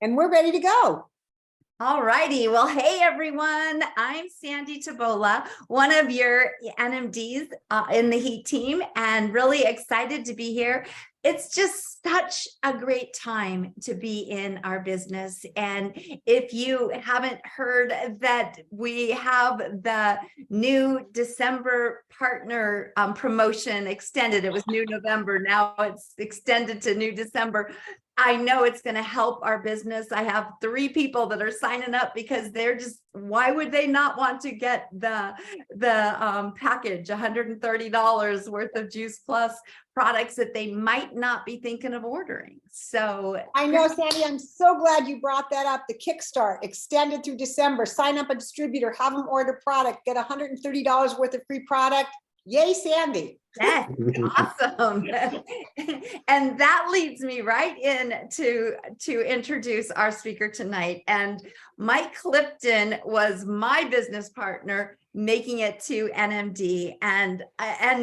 And we're ready to go. All righty. Well, hey, everyone. I'm Sandy Tabola, one of your NMDs in the HEAT team, and really excited to be here. It's just such a great time to be in our business. And if you haven't heard that we have the new December partner promotion extended, it was new November, now it's extended to new December. I know it's going to help our business. I have 3 people that are signing up because they're just, why would they not want to get the package, $130 worth of Juice Plus products that they might not be thinking of ordering. So I know, Sandy, I'm so glad you brought that up. The Kickstart extended through December. Sign up a distributor, have them order product, get $130 worth of free product. Yay, Sandy. that's awesome. And that leads me right in to introduce our speaker tonight. And Mike Clifton was my business partner making it to NMD, and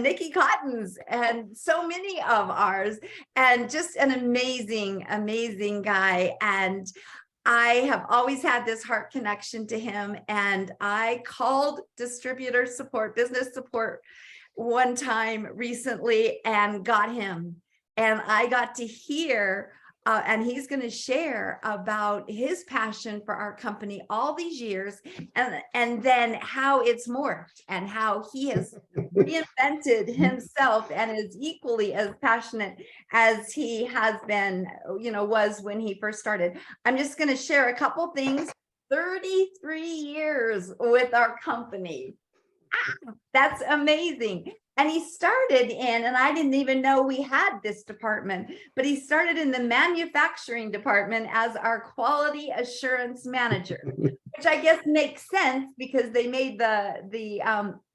Nikki Cotton's, and so many of ours, and just an amazing, amazing guy. And I have always had this heart connection to him, and I called distributor support, business support one time recently and got him, and I got to hear and he's going to share about his passion for our company all these years, and then how it's morphed and how he has reinvented himself and is equally as passionate as he has been, was when he first started. I'm just going to share a couple things. 33 years with our company. That's amazing. And he started in, and I didn't even know we had this department, but he started in the manufacturing department as our quality assurance manager, which I guess makes sense because they made the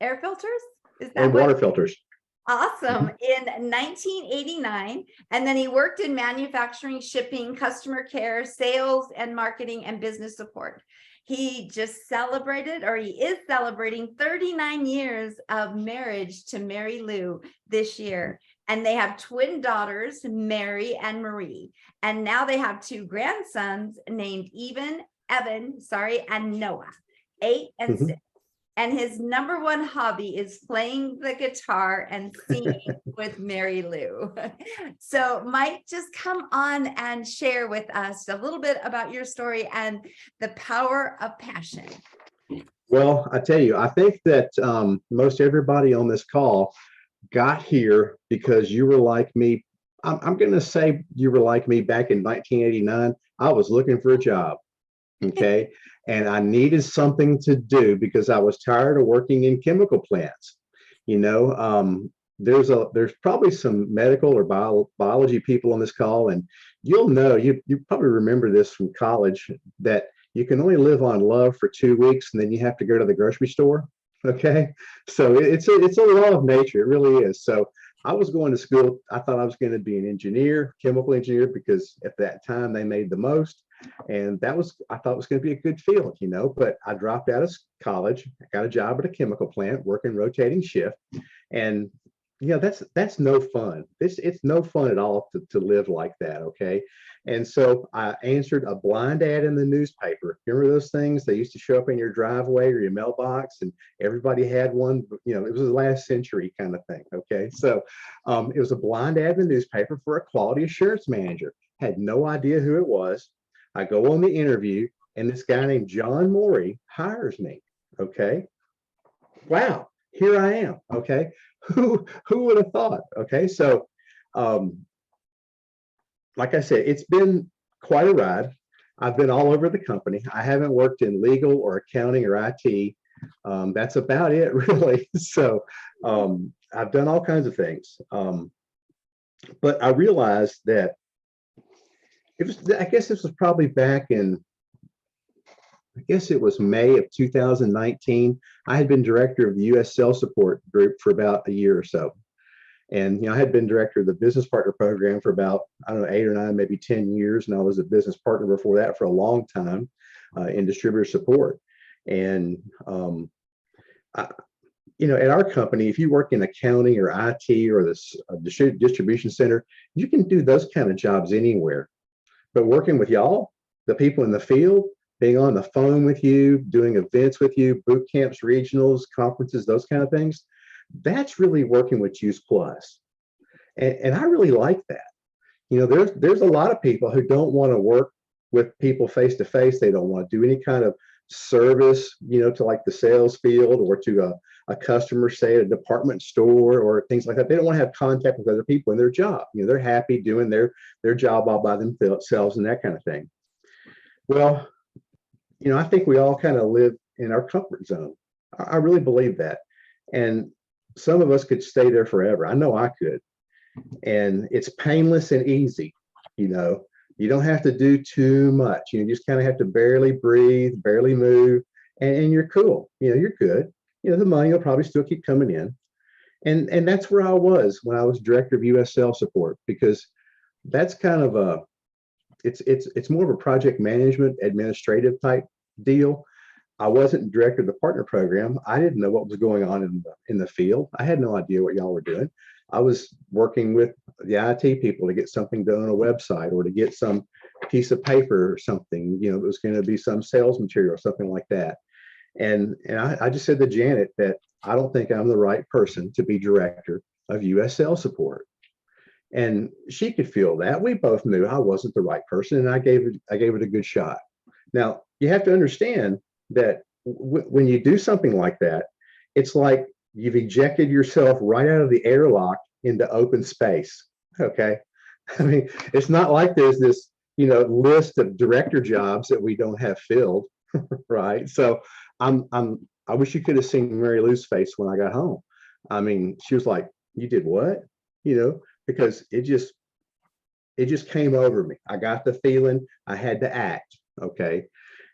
air filters. Is that and water filters. Awesome. In 1989, and then he worked in manufacturing, shipping, customer care, sales, and marketing, and business support. He just celebrated, or he is celebrating 39 years of marriage to Mary Lou this year. And they have twin daughters, Mary and Marie. And now they have 2 grandsons named Evan, and Noah, 8 and 6. And his number 1 hobby is playing the guitar and singing with Mary Lou. So Mike, just come on and share with us a little bit about your story and the power of passion. Well, I tell you, I think that most everybody on this call got here because you were like me. I'm going to say you were like me back in 1989. I was looking for a job. Okay. And I needed something to do because I was tired of working in chemical plants. There's probably some medical or biology people on this call, and you'll know, you probably remember this from college, that you can only live on love for 2 weeks and then you have to go to the grocery store. Okay. So it's a law of nature. It really is. So I was going to school. I thought I was going to be an engineer, chemical engineer, because at that time they made the most. And I thought it was going to be a good field, but I dropped out of college. I got a job at a chemical plant working rotating shift. And, that's no fun. It's no fun at all to live like that. Okay. And so I answered a blind ad in the newspaper. Remember those things? They used to show up in your driveway or your mailbox, and everybody had one. It was the last century kind of thing. Okay. So it was a blind ad in the newspaper for a quality assurance manager. Had no idea who it was. I go on the interview, and this guy named John Morey hires me. Okay. Wow. Here I am. Okay. Who would have thought? Okay. So, like I said, it's been quite a ride. I've been all over the company. I haven't worked in legal or accounting or IT. That's about it, really. So I've done all kinds of things. But I realized that I guess this was probably back in, it was May of 2019. I had been director of the U.S. Sales Support Group for about a year or so. And, I had been director of the business partner program for about, 8 or 9, maybe 10 years. And I was a business partner before that for a long time in distributor support. And, at our company, if you work in accounting or IT or this distribution center, you can do those kind of jobs anywhere. But working with y'all, the people in the field, being on the phone with you, doing events with you, boot camps, regionals, conferences, those kind of things. That's really working with Juice Plus. And I really like that. There's a lot of people who don't want to work with people face to face. They don't want to do any kind of service, to like the sales field or to a customer, say at a department store or things like that. They don't want to have contact with other people in their job. They're happy doing their job all by themselves and that kind of thing. Well, I think we all kind of live in our comfort zone. I really believe that. And some of us could stay there forever. I know I could. And it's painless and easy. You don't have to do too much. You just kind of have to barely breathe, barely move, and you're cool. You're good. The money will probably still keep coming in. And that's where I was when I was director of U.S. sales support, because that's kind of it's more of a project management administrative type deal. I wasn't director of the partner program. I didn't know what was going on in the field. I had no idea what y'all were doing. I was working with the IT people to get something done on a website or to get some piece of paper or something, it was going to be some sales material or something like that. And I just said to Janet that I don't think I'm the right person to be director of U.S. sales support. And she could feel that. We both knew I wasn't the right person, and I gave it a good shot. Now, you have to understand that when you do something like that, it's like you've ejected yourself right out of the airlock into open space. Okay. I mean, it's not like there's this, list of director jobs that we don't have filled. Right. So I wish you could have seen Mary Lou's face when I got home. I mean, she was like, "You did what?" Because it just came over me. I got the feeling I had to act. Okay.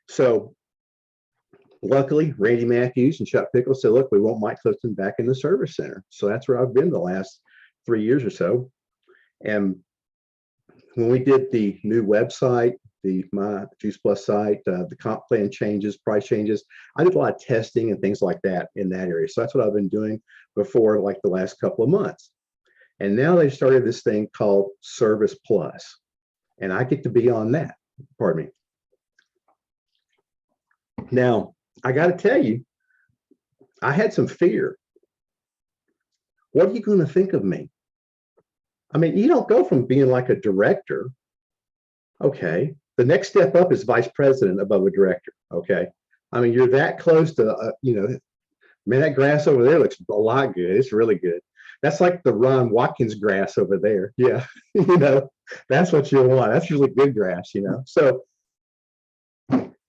So luckily, Randy Matthews and Chuck Pickles said, "Look, we want Mike Clifton back in the service center." So that's where I've been the last 3 years or so. And when we did the new website, my Juice Plus site, the comp plan changes, price changes, I did a lot of testing and things like that in that area. So that's what I've been doing before, like the last couple of months. And now they started this thing called Service Plus, and I get to be on that. Pardon me. Now, I got to tell you, I had some fear. What are you going to think of me? I mean, you don't go from being like a director. Okay. The next step up is vice president above a director. Okay. I mean, you're that close to, man, that grass over there looks a lot good. It's really good. That's like the Ron Watkins grass over there. Yeah. That's what you want. That's really good grass, So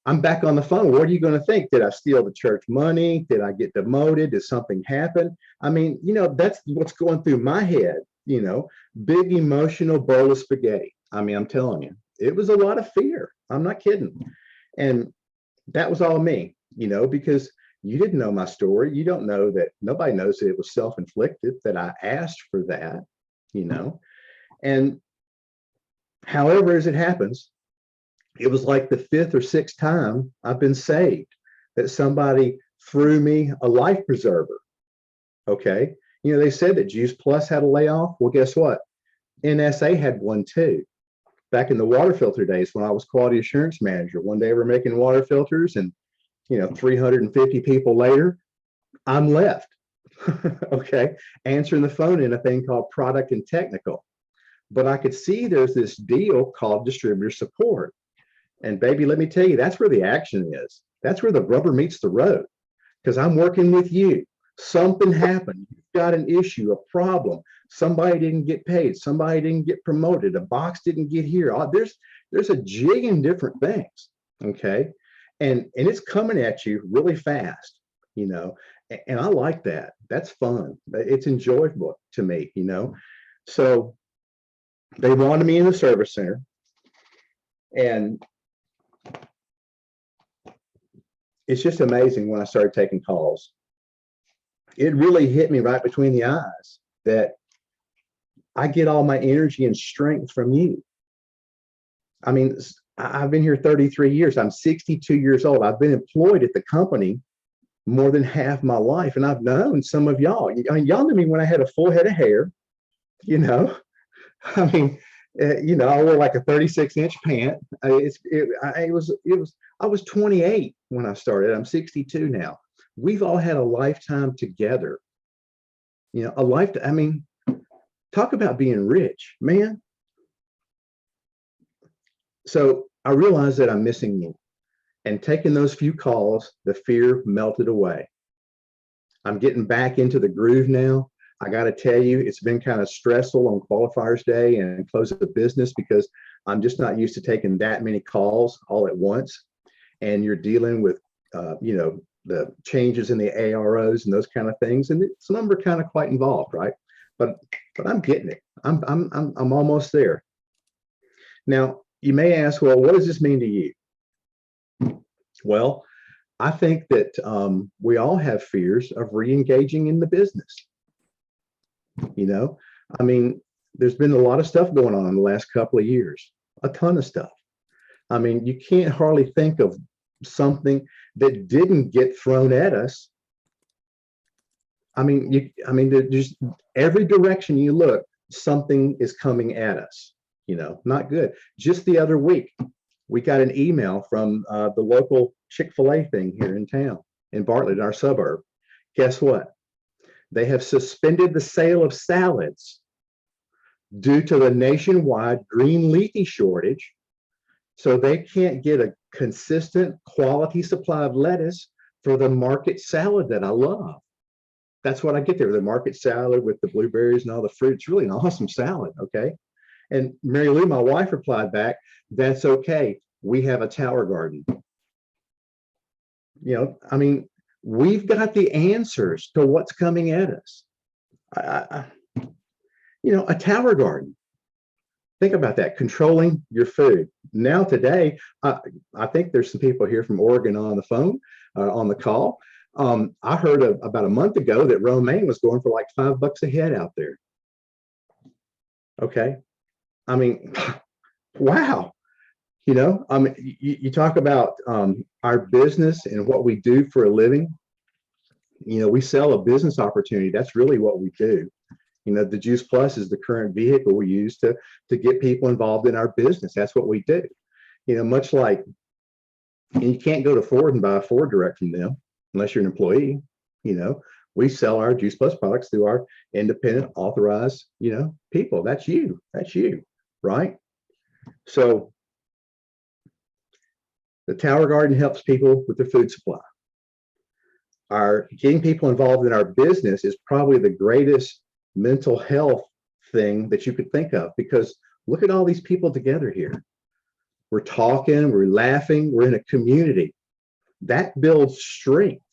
I'm back on the phone. What are you going to think? Did I steal the church money? Did I get demoted? Did something happen? I mean, that's what's going through my head, big emotional bowl of spaghetti. I mean, I'm telling you, it was a lot of fear. I'm not kidding. And that was all me, because you didn't know my story. You don't know that nobody knows that it was self-inflicted, that I asked for that, and however, as it happens, it was like the 5th or 6th time I've been saved that somebody threw me a life preserver. Okay. They said that Juice Plus had a layoff. Well, guess what? NSA had one too. Back in the water filter days when I was quality assurance manager, one day we're making water filters and 350 people later, I'm left. Okay. Answering the phone in a thing called product and technical. But I could see there's this deal called distributor support. And baby, let me tell you, that's where the action is. That's where the rubber meets the road. Because I'm working with you. Something happened. You've got an issue, a problem. Somebody didn't get paid. Somebody didn't get promoted. A box didn't get here. There's a jillion different things. Okay. And it's coming at you really fast, and I like that. That's fun. It's enjoyable to me, So they wanted me in the service center, and it's just amazing when I started taking calls. It really hit me right between the eyes that I get all my energy and strength from you. I mean, I've been here 33 years. I'm 62 years old. I've been employed at the company more than half my life. And I've known some of y'all. I mean, y'all knew me when I had a full head of hair, I mean, I wore like a 36-inch pant. I was 28 when I started. I'm 62 now. We've all had a lifetime together. A lifetime. I mean, talk about being rich, man. So I realized that I'm missing you. And taking those few calls, the fear melted away. I'm getting back into the groove now. I got to tell you, it's been kind of stressful on qualifiers day and close of the business because I'm just not used to taking that many calls all at once. And you're dealing with, the changes in the AROs and those kind of things. And some of them are kind of quite involved, right? But I'm getting it. I'm almost there. Now, you may ask, well, what does this mean to you? Well, I think that we all have fears of re-engaging in the business. I mean, there's been a lot of stuff going on in the last couple of years, a ton of stuff. I mean, you can't hardly think of something that didn't get thrown at us. I mean, just every direction you look, something is coming at us, not good. Just the other week, we got an email from the local Chick-fil-A thing here in town, in Bartlett, our suburb. Guess what? They have suspended the sale of salads due to the nationwide green leafy shortage. So they can't get a consistent quality supply of lettuce for the market salad that I love. That's what I get there, the market salad with the blueberries and all the fruit. It's really an awesome salad, okay? And Mary Lou, my wife, replied back, that's okay. We have a tower garden. I mean, we've got the answers to what's coming at us. A tower garden. Think about that, controlling your food. Now today, I think there's some people here from Oregon on the phone, on the call. I heard about a month ago that romaine was going for like $5 a head out there. Okay. I mean, wow. You talk about our business and what we do for a living. We sell a business opportunity. That's really what we do. The Juice Plus is the current vehicle we use to get people involved in our business. That's what we do. Much like, and you can't go to Ford and buy a Ford direct from them unless you're an employee. We sell our Juice Plus products through our independent authorized, people. That's you, right? So the Tower Garden helps people with their food supply. Our getting people involved in our business is probably the greatest mental health thing that you could think of, because look at all these people together here. We're talking, we're laughing, we're in a community. That builds strength,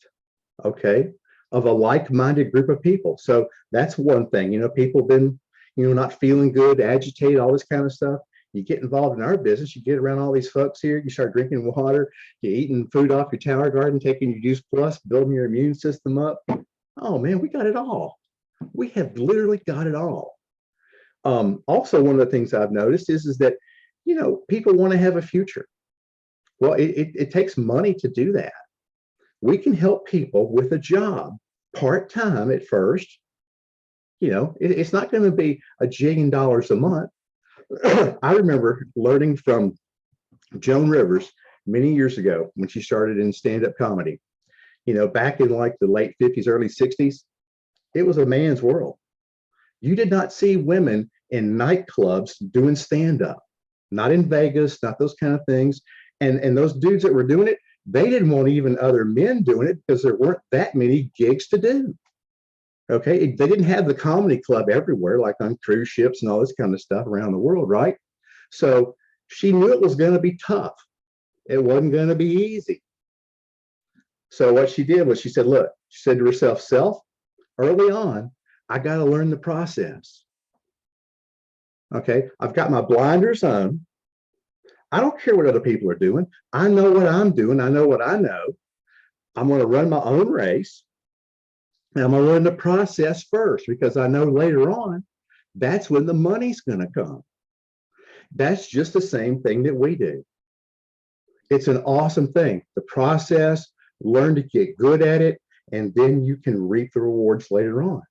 okay, of a like-minded group of people. So that's one thing. People been, not feeling good, agitated, all this kind of stuff. You get involved in our business, you get around all these folks here, you start drinking water, you're eating food off your Tower Garden, taking your Juice Plus, building your immune system up. Oh man, we got it all. We have literally got it all. Also, one of the things I've noticed is that, people want to have a future. Well, it takes money to do that. We can help people with a job, part-time at first. It's not going to be $1 jillion a month. I remember learning from Joan Rivers many years ago when she started in stand-up comedy. Back in like the late 50s, early 60s, it was a man's world. You did not see women in nightclubs doing stand-up, not in Vegas, not those kind of things. And those dudes that were doing it, they didn't want even other men doing it because there weren't that many gigs to do. Okay, they didn't have the comedy club everywhere, like on cruise ships and all this kind of stuff around the world, right? So she knew it was going to be tough. It wasn't going to be easy. So what she did was she said, look, she said to herself, early on, I got to learn the process. Okay, I've got my blinders on. I don't care what other people are doing. I know what I'm doing. I know what I know. I'm going to run my own race. And I'm going to learn the process first, because I know later on, that's when the money's going to come. That's just the same thing that we do. It's an awesome thing. The process, learn to get good at it, and then you can reap the rewards later on.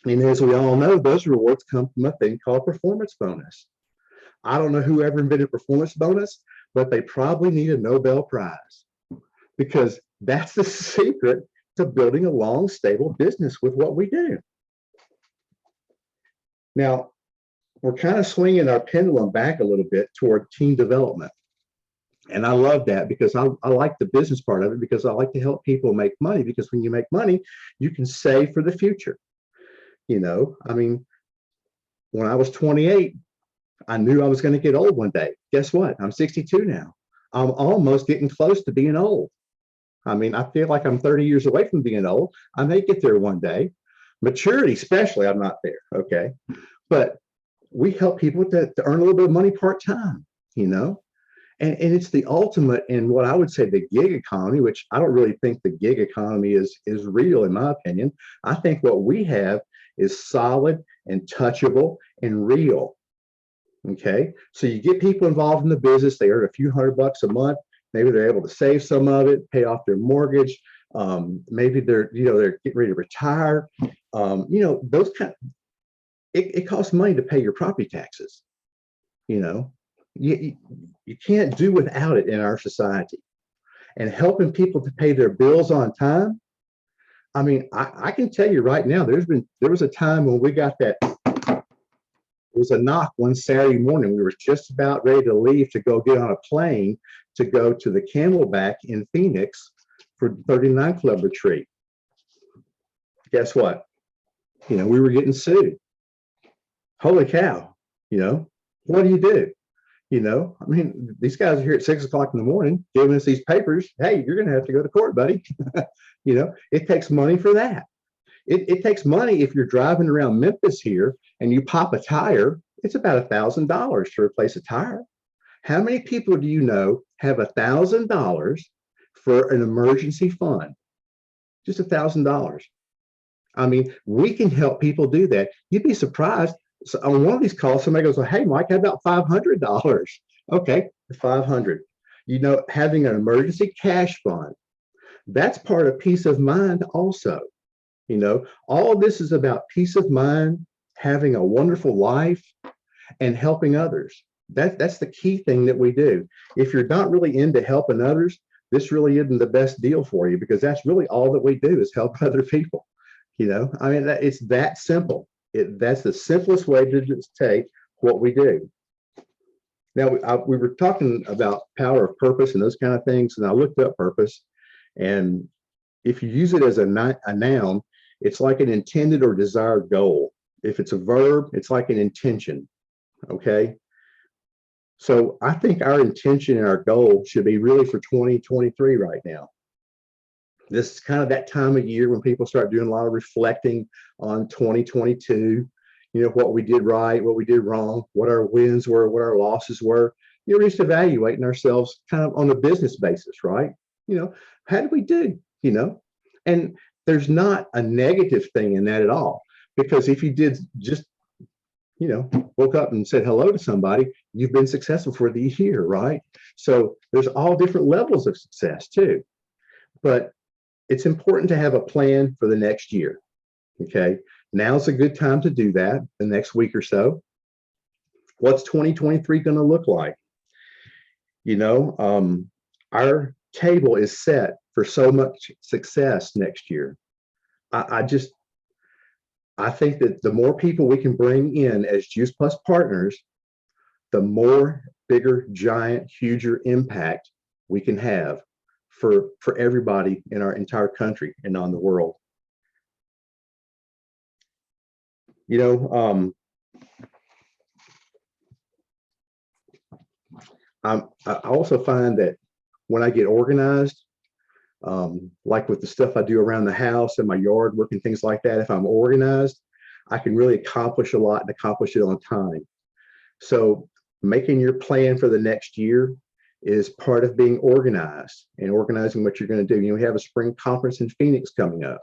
And as we all know, those rewards come from a thing called performance bonus. I don't know whoever invented performance bonus, but they probably need a Nobel Prize because that's the secret to building a long, stable business with what we do. Now, we're kind of swinging our pendulum back a little bit toward team development. And I love that because I like the business part of it because I like to help people make money because when you make money, you can save for the future. You know, I mean, when I was 28, I knew I was going to get old one day. Guess what? I'm 62 now. I'm almost getting close to being old. I mean, I feel like I'm 30 years away from being old. I may get there one day. Maturity, especially, I'm not there. Okay. But we help people to earn a little bit of money part-time, you know? And it's the ultimate in what I would say the gig economy, which I don't really think the gig economy is real, in my opinion. I think what we have is solid and touchable and real. Okay. So you get people involved in the business, they earn a few $100 a month. Maybe they're able to save some of it, pay off their mortgage. Maybe they're getting ready to retire. Those kind of, it costs money to pay your property taxes. You know, you can't do without it in our society. And helping people to pay their bills on time. I mean, I can tell you right now, there was a time when we got that. There was a knock one Saturday morning. We were just about ready to leave to go get on a plane to go to the Camelback in Phoenix for 39 Club retreat. Guess what? We were getting sued. Holy cow. What do you do? I mean, these guys are here at 6 o'clock in the morning giving us these papers. Hey, you're going to have to go to court, buddy. It takes money for that. It takes money if you're driving around Memphis here and you pop a tire, it's about $1,000 to replace a tire. How many people do you know have $1,000 for an emergency fund? Just $1,000. I mean, we can help people do that. You'd be surprised. So on one of these calls, somebody goes, well, hey, Mike, how about $500? Okay, $500. Having an emergency cash fund, that's part of peace of mind also. All of this is about peace of mind, having a wonderful life, and helping others. That's the key thing that we do. If you're not really into helping others, this really isn't the best deal for you because that's really all that we do is help other people. I mean, it's that simple. That's the simplest way to just take what we do. Now, we were talking about power of purpose and those kind of things, and I looked up purpose. And if you use it as a noun, it's like an intended or desired goal. If it's a verb, it's like an intention. Okay. So I think our intention and our goal should be really for 2023 right now. This is kind of that time of year when people start doing a lot of reflecting on 2022, what we did right, what we did wrong, what our wins were, what our losses were. We're just evaluating ourselves kind of on a business basis, right? How did we do? And there's not a negative thing in that at all. Because if you did just, woke up and said hello to somebody, you've been successful for the year, right? So there's all different levels of success too. But it's important to have a plan for the next year. Okay. Now's a good time to do that the next week or so. What's 2023 going to look like? Our table is set for so much success next year. I think that the more people we can bring in as Juice Plus partners, the more bigger, giant, huger impact we can have for everybody in our entire country and on the world. I also find that when I get organized, like with the stuff I do around the house and my yard work and things like that, if I'm organized, I can really accomplish a lot and accomplish it on time. So making your plan for the next year is part of being organized and organizing what you're going to do. We have a spring conference in Phoenix coming up.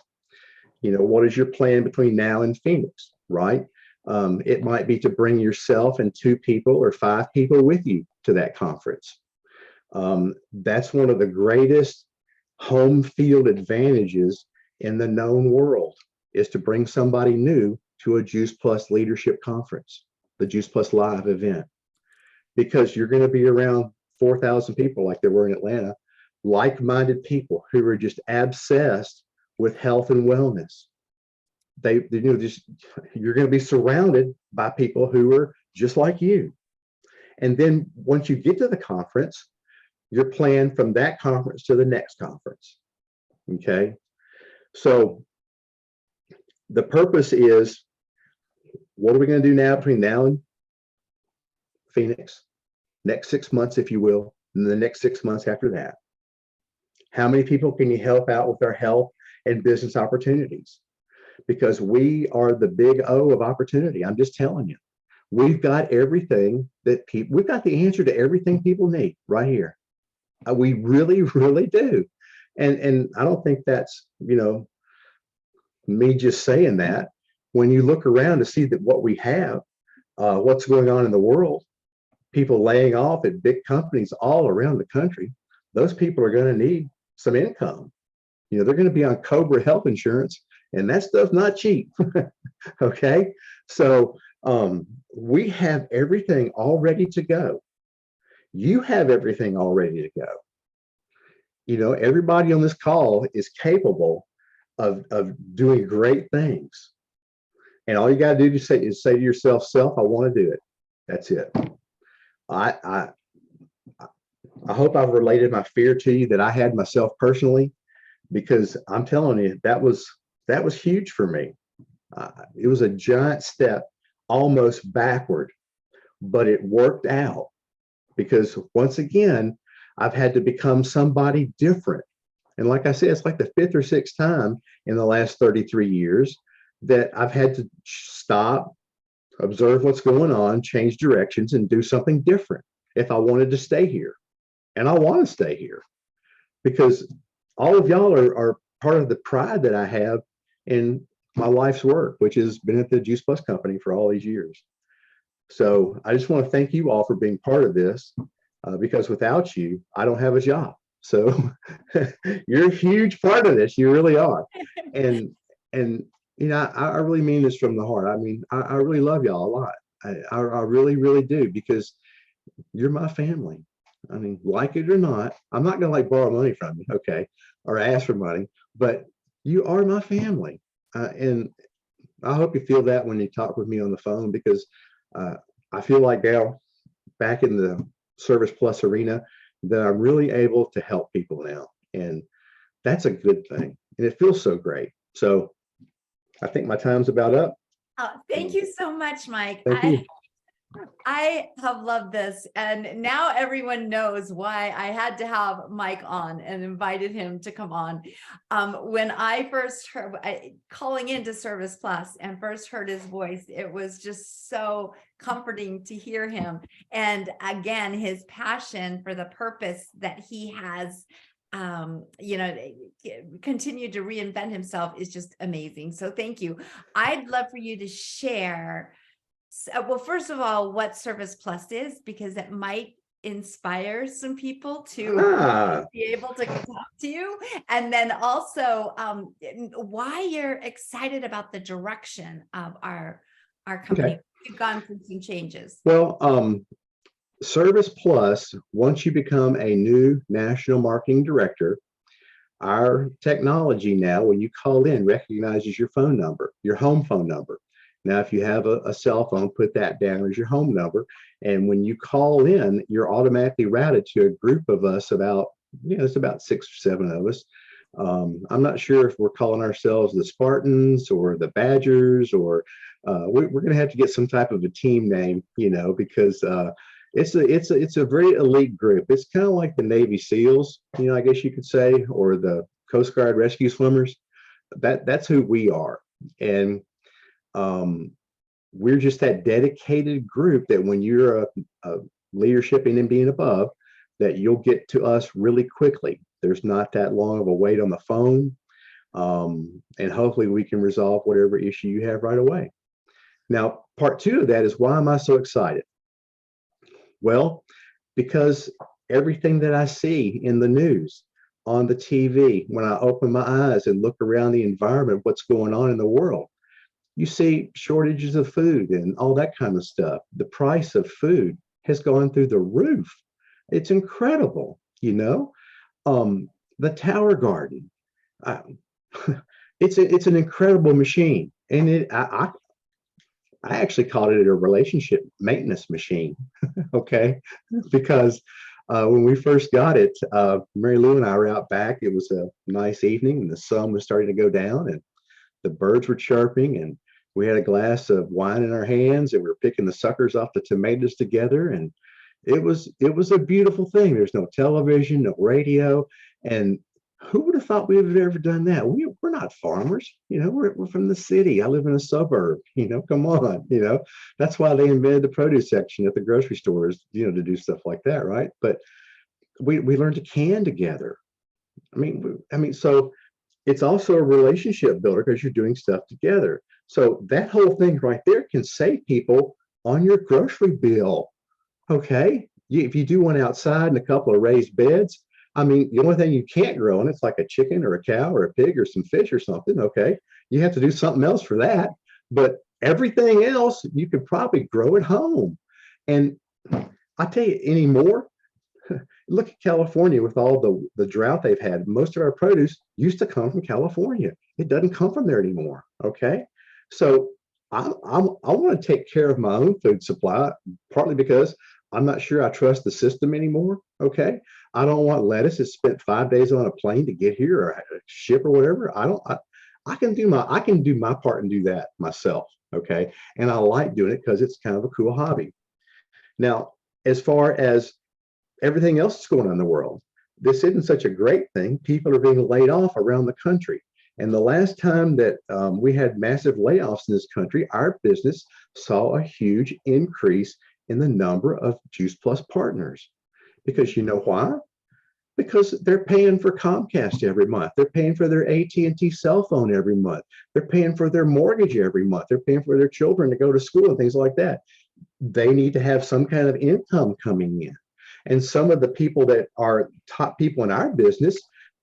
What is your plan between now and Phoenix, right? It might be to bring yourself and 2 people or 5 people with you to that conference. That's one of the greatest home field advantages in the known world is to bring somebody new to a Juice Plus leadership conference, the Juice Plus Live event. because you're going to be around 4,000 people like there were in Atlanta, like-minded people who are just obsessed with health and wellness. Just you're going to be surrounded by people who are just like you. And then once you get to the conference, you're planned from that conference to the next conference. Okay. So the purpose is, what are we going to do now between now and Phoenix? Next 6 months, if you will, and the next 6 months after that. How many people can you help out with their health and business opportunities? Because we are the big O of opportunity. I'm just telling you, we've got everything that people, we've got the answer to everything people need right here. We really, really do. And I don't think that's, me just saying that. When you look around to see that what we have, what's going on in the world, people laying off at big companies all around the country, those people are going to need some income. They're going to be on Cobra health insurance, and that stuff's not cheap. Okay. So we have everything all ready to go. You have everything all ready to go. Everybody on this call is capable of doing great things. And all you got to do is say to yourself, self, I want to do it. That's it. I hope I've related my fear to you that I had myself personally, because I'm telling you, that was huge for me. It was a giant step, almost backward, but it worked out, because once again, I've had to become somebody different. And like I said, it's like the 5th or 6th time in the last 33 years that I've had to stop, observe what's going on, change directions, and do something different if I wanted to stay here. And I want to stay here because all of y'all are part of the pride that I have in my life's work, which has been at the Juice Plus company for all these years. So I just want to thank you all for being part of this, because without you, I don't have a job. So you're a huge part of this. You really are. And I really mean this from the heart. I mean, I really love y'all a lot. I really, really do, because you're my family. I mean, like it or not, I'm not going to borrow money from you, okay, or ask for money, but you are my family. And I hope you feel that when you talk with me on the phone, because I feel like now, back in the Service Plus arena, that I'm really able to help people now. And that's a good thing. And it feels so great. So I think my time's about up. Oh, thank you so much, Mike. Thank you. I have loved this, and now everyone knows why I had to have Mike on and invited him to come on. When I first heard calling into Service Plus and first heard his voice, it was just so comforting to hear him. And again, his passion for the purpose that he has continue to reinvent himself is just amazing. So thank you. I'd love for you to share, well, first of all, what Service Plus is, because it might inspire some people to be able to talk to you. And then also why you're excited about the direction of our company. Okay. We've gone through some changes. Well, Service Plus, once you become a new national marketing director, our technology now, when you call in, recognizes your phone number, your home phone number. Now, if you have a cell phone, put that down as your home number. And when you call in, you're automatically routed to a group of us it's about 6 or 7 of us. I'm not sure if we're calling ourselves the Spartans or the Badgers, or we're going to have to get some type of a team name, because it's a very elite group. It's kind of like the Navy SEALs, I guess you could say, or the Coast Guard rescue swimmers. That's who we are. And we're just that dedicated group that when you're a leadership and being above, that you'll get to us really quickly. There's not that long of a wait on the phone. And hopefully we can resolve whatever issue you have right away. Now, part 2 of that is, why am I so excited? Well, because everything that I see in the news, on the TV, when I open my eyes and look around the environment, what's going on in the world, you see shortages of food and all that kind of stuff. The price of food has gone through the roof. It's incredible, you know. The Tower Garden, uh, it's an incredible machine, and I actually called it a relationship maintenance machine. Okay, because when we first got it, Mary Lou and I were out back. It was a nice evening, and the sun was starting to go down, and the birds were chirping, and we had a glass of wine in our hands, and we were picking the suckers off the tomatoes together, and it was a beautiful thing. There's no television, no radio, and who would have thought we would have ever done that? We're not farmers, you know. We're from the city. I live in a suburb, you know. Come on, you know. That's why they invented the produce section at the grocery stores, you know, to do stuff like that, right? But we learned to can together. So it's also a relationship builder because you're doing stuff together. So that whole thing right there can save people on your grocery bill. Okay. If you do one outside and a couple of raised beds, I mean, the only thing you can't grow in it's like a chicken or a cow or a pig or some fish or something. Okay. You have to do something else for that. But everything else you could probably grow at home. And I tell you anymore, look at California with all the drought they've had. Most of our produce used to come from California. It doesn't come from there anymore. Okay. So I want to take care of my own food supply, partly because I'm not sure I trust the system anymore. Okay. I don't want lettuce that's spent 5 days on a plane to get here or a ship or whatever. I can do my part and do that myself. Okay. And I like doing it because it's kind of a cool hobby. Now, as far as everything else that's going on in the world, this isn't such a great thing. People are being laid off around the country. And the last time that we had massive layoffs in this country, our business saw a huge increase in the number of Juice Plus partners. Because you know why? Because they're paying for Comcast every month. They're paying for their AT&T cell phone every month. They're paying for their mortgage every month. They're paying for their children to go to school and things like that. They need to have some kind of income coming in. And some of the people that are top people in our business,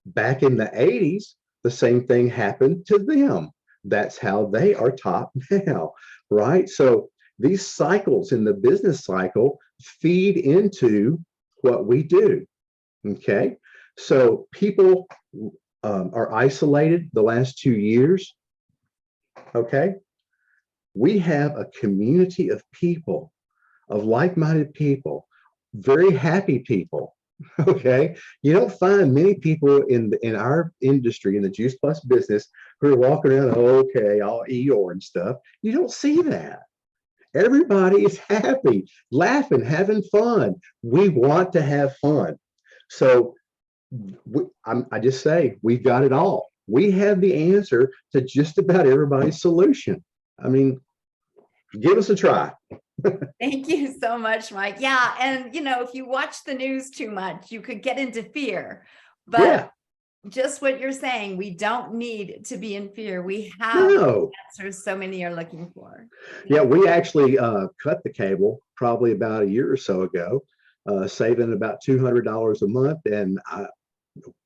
back in the 80s, the same thing happened to them. That's how they are top now, right? So these cycles in the business cycle feed into what we do. Okay. So people are isolated the last 2 years. Okay. We have a community of people, of like-minded people, very happy people. Okay. You don't find many people in our industry, in the Juice Plus business, who are walking around, okay, all Eeyore and stuff. You don't see that. Everybody is happy, laughing, having fun. We want to have fun. So I just say we've got it all. We have the answer to just about everybody's solution. I mean, give us a try. Thank you so much, Mike. Yeah. And, you know, if you watch the news too much, you could get into fear. But Yeah. just what you're saying, we don't need to be in fear. We have the answers so many are looking for. Yeah, we actually cut the cable probably about a year or so ago, saving about $200 a month. And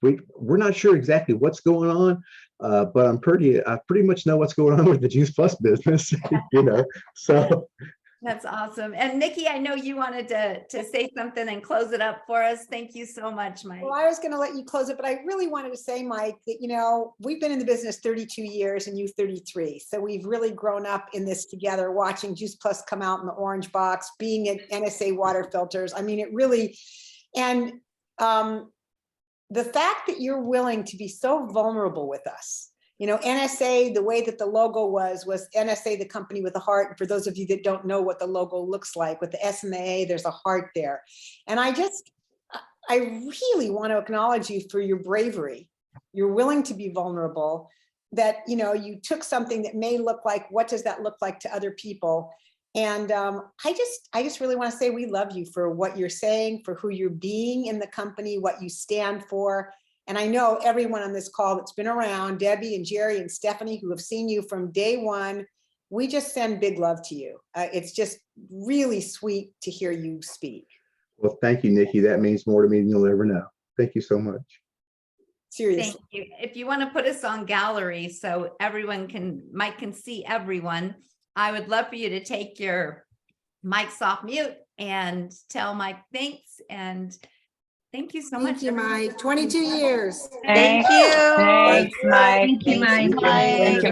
we're not sure exactly what's going on, but I pretty much know what's going on with the Juice Plus business, you know. So that's awesome. And Nikki, I know you wanted to say something and close it up for us. Thank you so much, Mike. Well, I was going to let you close it, but I really wanted to say, Mike, that, you know, we've been in the business 32 years and you 33. So we've really grown up in this together, watching Juice Plus come out in the orange box, being at NSA water filters. I mean, it really, and the fact that you're willing to be so vulnerable with us. You know, NSA, the way that the logo was NSA, the company with a heart. And for those of you that don't know what the logo looks like, with the S and the A, there's a heart there. And I really want to acknowledge you for your bravery. You're willing to be vulnerable, that, you know, you took something that may look like, what does that look like to other people? And I just really want to say we love you for what you're saying, for who you're being in the company, what you stand for. And I know everyone on this call that's been around, Debbie and Jerry and Stephanie, who have seen you from day one, we just send big love to you. It's just really sweet to hear you speak. Well, thank you, Nikki. That means more to me than you'll ever know. Thank you so much. Seriously. Thank you. If you want to put us on gallery so Mike can see everyone, I would love for you to take your mics off mute and tell Mike thanks, and thank you so much. Thank you, everyone. Mike. 22 years. Thank you. Thanks, Mike. Thank you, Mike. Thank you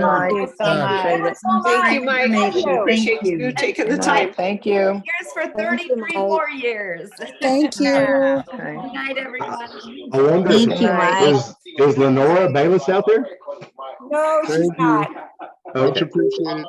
so Appreciate it. Thank you, Mike. Thank you. Appreciate you taking the time. Thank you. Here's for Thank you, 33 Mike. more years. Thank you. Okay. Good night, everyone. I wonder Thank if you, Mike. is Lenora Bayless out there? No, she's Thank you. not. Okay. Much appreciated.